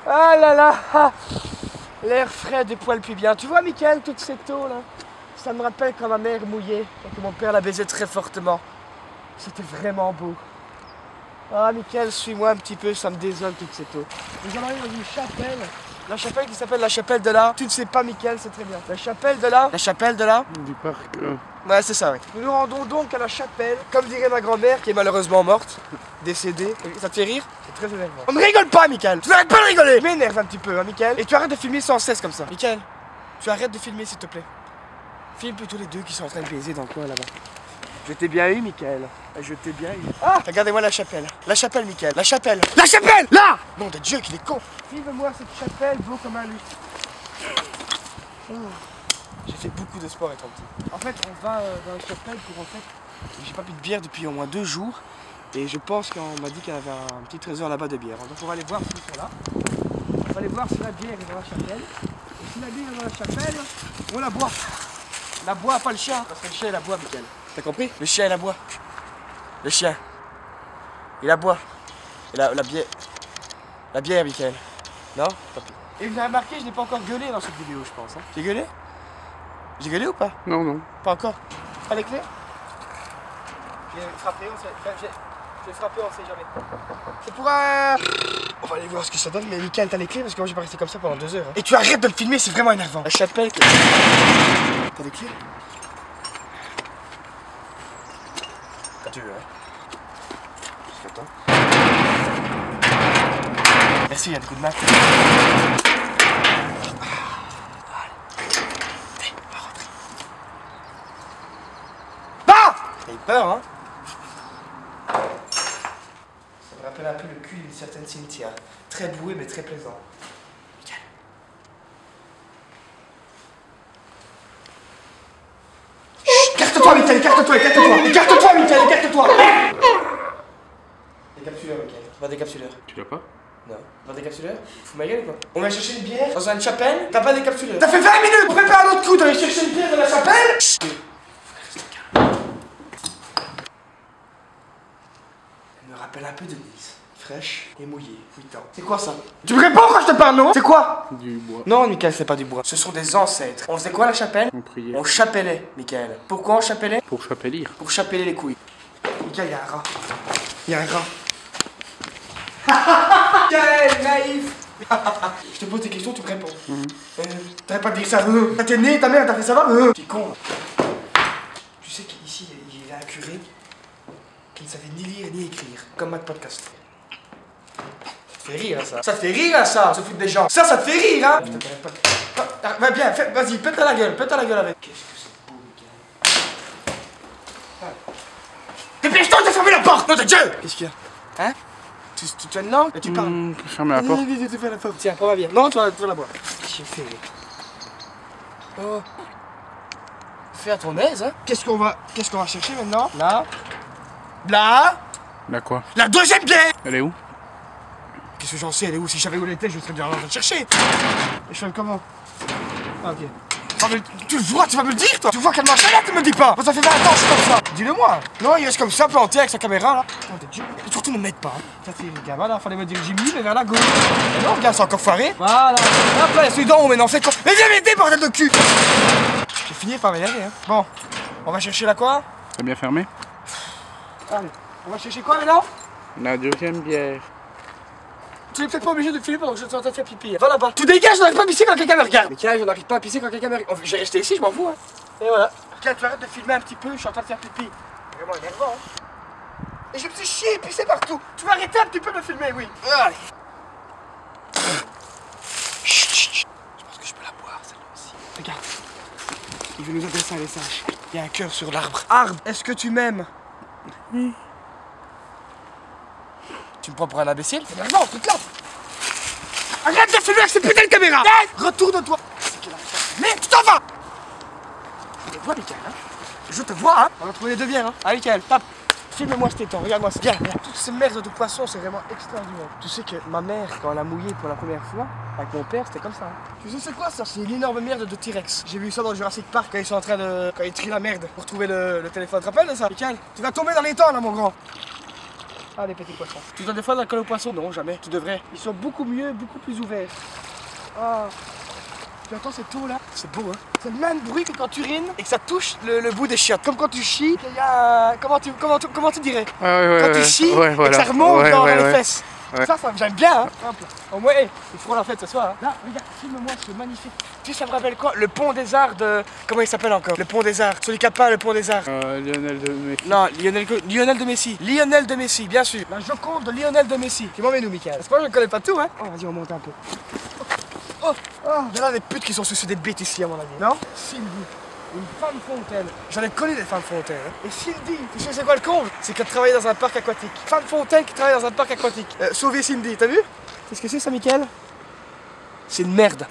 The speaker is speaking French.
Ah là là, ah. L'air frais des poils pubiens. Tu vois, Mickaël, toute cette eau là, ça me rappelle quand ma mère mouillait et que mon père la baisait très fortement. C'était vraiment beau. Ah, Mickaël, suis-moi un petit peu, ça me désole toute cette eau. Nous allons aller dans une chapelle. La chapelle qui s'appelle la chapelle de la... Tu ne sais pas, Mickaël, c'est très bien. La chapelle de la... La chapelle de la... Du parc. Ouais, c'est ça, oui. Nous nous rendons donc à la chapelle, comme dirait ma grand-mère, qui est malheureusement morte, décédée. Ça te fait rire? C'est très énervant. On ne rigole pas, Mickaël. Tu n'arrêtes pas de rigoler. Tu m'énerves un petit peu, hein, Mickaël. Et tu arrêtes de filmer sans cesse comme ça. Mickaël, tu arrêtes de filmer, s'il te plaît. Filme plutôt les deux qui sont en train de baiser dans le coin, là-bas. Je t'ai bien eu, Mickaël. Je t'ai bien eu. Ah, regardez-moi la chapelle. La chapelle, Mickaël. La chapelle. La chapelle. Là. Nom de Dieu, qu'il est con. Filme-moi cette chapelle, beau comme un luth. Oh. J'ai fait beaucoup de sport étant petit. En fait, on va dans la chapelle pour en fait... J'ai pas bu de bière depuis au moins 2 jours. Et je pense qu'on m'a dit qu'il y avait un petit trésor là-bas de bière. Donc on va aller voir s'ils sont là. On va aller voir si la bière est dans la chapelle. Et si la bière est dans la chapelle, on la boit. La boit, pas le chien. Parce que le chien, il la boit, Mickaël. T'as compris? Le chien, il la boit. Le chien. Il la boit. Et la bière... La bière, Mickaël. Non? Papy. Et vous avez remarqué, je n'ai pas encore gueulé dans cette vidéo, je pense. Hein. J'ai gueulé? J'ai gueulé ou pas? Non, non. Pas encore? Pas les clés? J'ai frappé, on sait jamais. C'est pour un... On va aller voir ce que ça donne, mais Mickaël, t'as les clés parce que moi j'ai pas resté comme ça pendant 2 heures. Hein. Et tu arrêtes de me filmer, c'est vraiment énervant. La chapelle... T'as les clés? Quand tu veux, hein. Juste attends. Merci, il y a des coups de main. T'as eu peur, hein? Ça me rappelle un peu le cul d'une certaine Cynthia. Très boué, mais très plaisant. Mickaël. Chut! Écarte-toi, Mickaël, écarte-toi, écarte-toi! Écarte-toi, Mickaël, écarte-toi! Décapsuleur, Mickaël. Va décapsuleur. Tu l'as pas? Non. Va décapsuleur? Fous ma gueule ou quoi? On va chercher une bière dans une chapelle, t'as pas de décapsuleur. T'as fait 20 minutes pour préparer un autre coup, t'allais chercher une bière dans la chapelle? Chut. Elle me rappelle un peu Denise. Fraîche et mouillée, 8 ans. C'est quoi ça? Tu me réponds quand je te parle, non? C'est quoi? Du bois. Non, Mickaël, c'est pas du bois. Ce sont des ancêtres. On faisait quoi à la chapelle? On priait. On chapelait, Mickaël. Pourquoi on chapelait? Pour chapellir. Pour chapeler les couilles. Mickaël, il y a un rat. Il y a un rat. Mickaël, naïf. Je te pose des questions, tu me réponds. T'arrêtes pas de dire ça. T'es né, ta mère t'a fait ça va? T'es con. Tu sais qu'ici, il y a un curé qui ne savait ni lire ni écrire, comme Mac Podcast. Ça te fait rire, ça. Ça te fait rire, ça, se foutre des gens. Ça te fait rire, hein. Je t'intéresse pas. Va bien, vas-y, pète à la gueule avec. Qu'est-ce que c'est beau, Mickaël. Dépêche-toi de fermer la porte, nom de Dieu. Qu'est-ce qu'il y a? Hein? Tu as une langue et tu parles. Fermez la porte. Tu fais la porte. Tiens, prends ma bière. Non, tu vas la boire. J'ai fait. Oh. Fais à ton aise, hein. Qu'est-ce qu'on va chercher maintenant? Là. Là quoi? La deuxième bière. Elle est où? Qu'est-ce que j'en sais? Elle est où? Si je savais où elle était, je serais bien en train de chercher. Et je fais comment? Ah, ok. Ah, mais tu le vois, tu vas me le dire, toi. Tu vois quelle machin là, tu me le dis pas. Ça fait 20 ans que je suis comme ça. Dis-le-moi. Non, il reste comme ça, planté avec sa caméra là. Oh, t'es Dieu. Et surtout, ne m'aide pas. Hein. Ça fait les gars, voilà, fallait me dire Jimmy, mais vers la gauche. Mais non, regarde, c'est encore foiré. Voilà. Hop là, il y a celui d'en haut, mais non, c'est quoi? Mais viens m'aider, bordel de cul. J'ai fini par m'énerver, hein. Bon, on va chercher la quoi? T'as bien fermé? Allez, on va chercher quoi maintenant? La deuxième bière. Tu n'es peut-être pas obligé de filmer pendant que je suis en train de faire pipi. Va là-bas. Tu dégages, je n'arrive pas à pisser quand quelqu'un me regarde. Mais tiens, je n'arrive pas à pisser quand quelqu'un me regarde. J'ai resté ici, je m'en fous. Hein. Et voilà. Tiens, tu arrêtes de filmer un petit peu, je suis en train de faire pipi. C'est vraiment énervant. Hein. Et je me suis chié et pissé partout. Tu vas arrêter un petit peu de me filmer, oui. Allez. Chut, chut, chut. Je pense que je peux la boire, celle-là aussi. Regarde. Il veut nous adresser un message. Il y a un cœur sur l'arbre. Arbre, est-ce que tu m'aimes? Oui. Tu me prends pour un imbécile? C'est énervant, toute là. Arrête de filmer avec cette putain de caméra! Retourne-toi! Mais tu t'en vas! Je te vois, Mickaël, hein? Je te vois, hein? On va trouver les deux bières, hein? Allez, Mickaël, tape! Filme-moi cet étang, regarde-moi ça. Viens. Toutes ces merdes de poissons, c'est vraiment extraordinaire. Tu sais que ma mère, quand elle a mouillé pour la première fois, avec mon père, c'était comme ça. Hein. Tu sais c'est quoi ça? C'est une énorme merde de T-Rex. J'ai vu ça dans Jurassic Park quand ils sont en train de... Quand ils trient la merde pour trouver le téléphone. Tu te rappelles de ça? Mickaël, tu vas tomber dans l'étang là, mon grand. Ah, les petits poissons. Tu dois des fois dans la colle aux poissons? Non, jamais. Tu devrais. Ils sont beaucoup mieux, beaucoup plus ouverts. Ah. Tu entends cette eau là? C'est beau, hein? C'est le même bruit que quand tu urines et que ça touche le bout des chiottes. Comme quand tu chies, il y a un... Comment tu dirais? Quand tu chies et que ça remonte dans les fesses. Ouais. Ça j'aime bien, hein. Hop là. Au moins, hey, ils feront la fête ce soir. Hein. Là, regarde, filme-moi ce magnifique. Tu sais, ça me rappelle quoi? Le pont des Arts de... Comment il s'appelle encore? Le pont des Arts. Sur les Capins, le pont des Arts. Lionel de Messi. Non, Lionel de Messi. Lionel de Messi, bien sûr. La Joconde de Lionel de Messi. Tu m'emmènes où, Michael? Parce que moi, je ne connais pas tout, hein. Oh, vas-y, on monte un peu. Oh, il y en a des putes qui sont sur des bêtes ici, à mon avis. Non? Cindy. Une femme fontaine. J'en ai connu des femmes fontaines. Hein. Et Cindy, tu sais c'est quoi le comble? C'est qu'elle travaille dans un parc aquatique. Femme fontaine qui travaille dans un parc aquatique. Sauver Cindy, t'as vu? Qu'est-ce que c'est ça, Michael? C'est une merde.